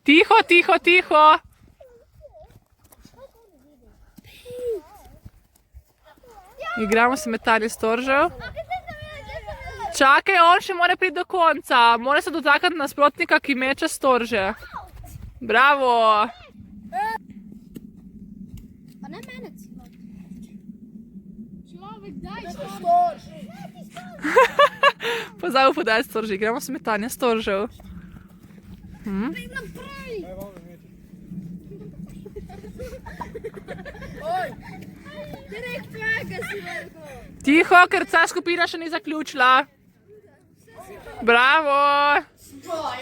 Tiho, tiho, tiho. Igramo se metanje storžev. Čakaj, on še mora priti do konca. Mora se dotakniti nasprotnika, ki meče storže. Bravo. Pa ne mene celo. Človek, daj storž. Pozabil podaj storže. Igramo se metanje storžev. Pej naprej. Direkt tvega si vrgo. Tiho, ker ta skupina še ni zaključila. Bravo.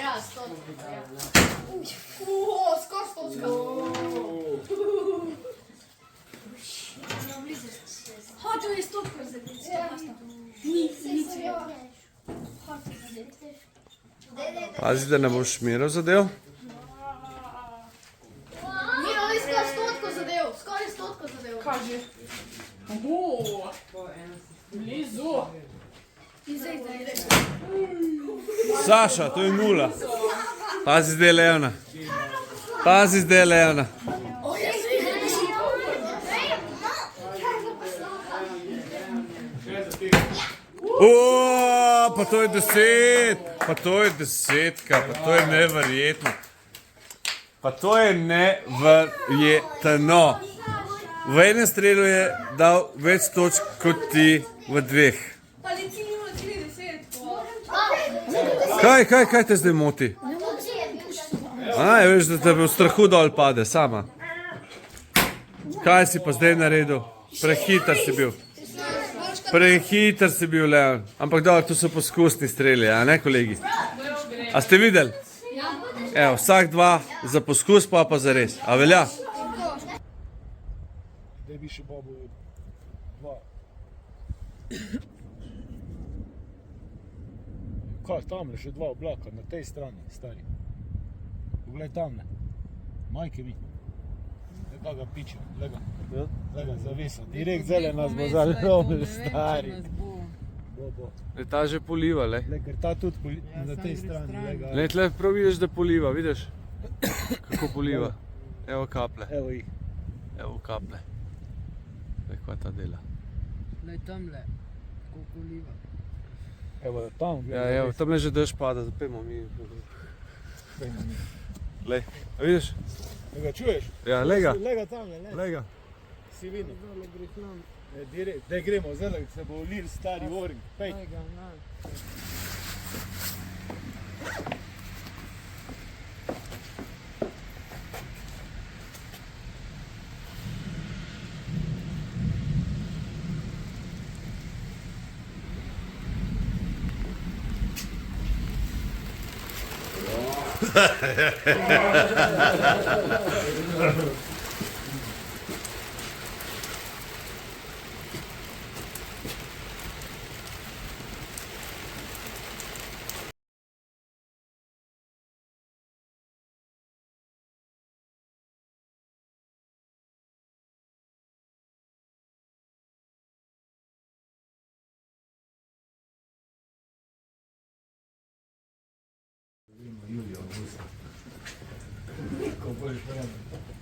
Ja, stočka. Skor stočka. Hočel je stočko zadeti. Pazi, da ne boš Miro zadev. Miro, je skor stotko zadev. Skor je stotko zadev. Kaži. Blizu. Saša, to je 0. Pazi, zdaj je Leona. Pazi, zdaj je Leona. Pa to je 10. Pa to je 10, pa to je neverjetno. Pa to je neverjetno. V enem strelu je dal več točk kot ti v dveh. Pa li ti nima 30. Kaj te zdaj moti? Veš, da te v strahu dol pade, sama. Kaj si pa zdaj naredil? Prehiter si bil. Prehiter si bil, Leon. Ampak dobro, to so poskusni streli, a ne, kolegi? A ste videli? Evo, vsak 2 za poskus, pa za res. A velja? Zdaj bi še babu 2. Kaj, tamle še 2 oblaka, na tej strani, stari. Poglej tamle. Majke mi. Lega ga piče, lega. Lega, zavisa. Direkt zele nas bo zalomil, stari. Bo. Ta že poliva, le. Ker ta tudi na tej strani, lega. Le, tle prav vidiš, da poliva, vidiš? Kako poliva. Evo kaple. Evo jih. Evo kaple. Kva ta dela. Lej tamle, kako poliva. Evo tam, Ja, evo, tamle že dež pada, zapejmo mi. Lej, a vidiš? Lega, čuješ? Ja, lega. Lega tamle, ne? Lega. Si vidno. Daj gremo, zdaj se bo ulil stari oring. Pej. Julija, Augusta. Ko boš vreme.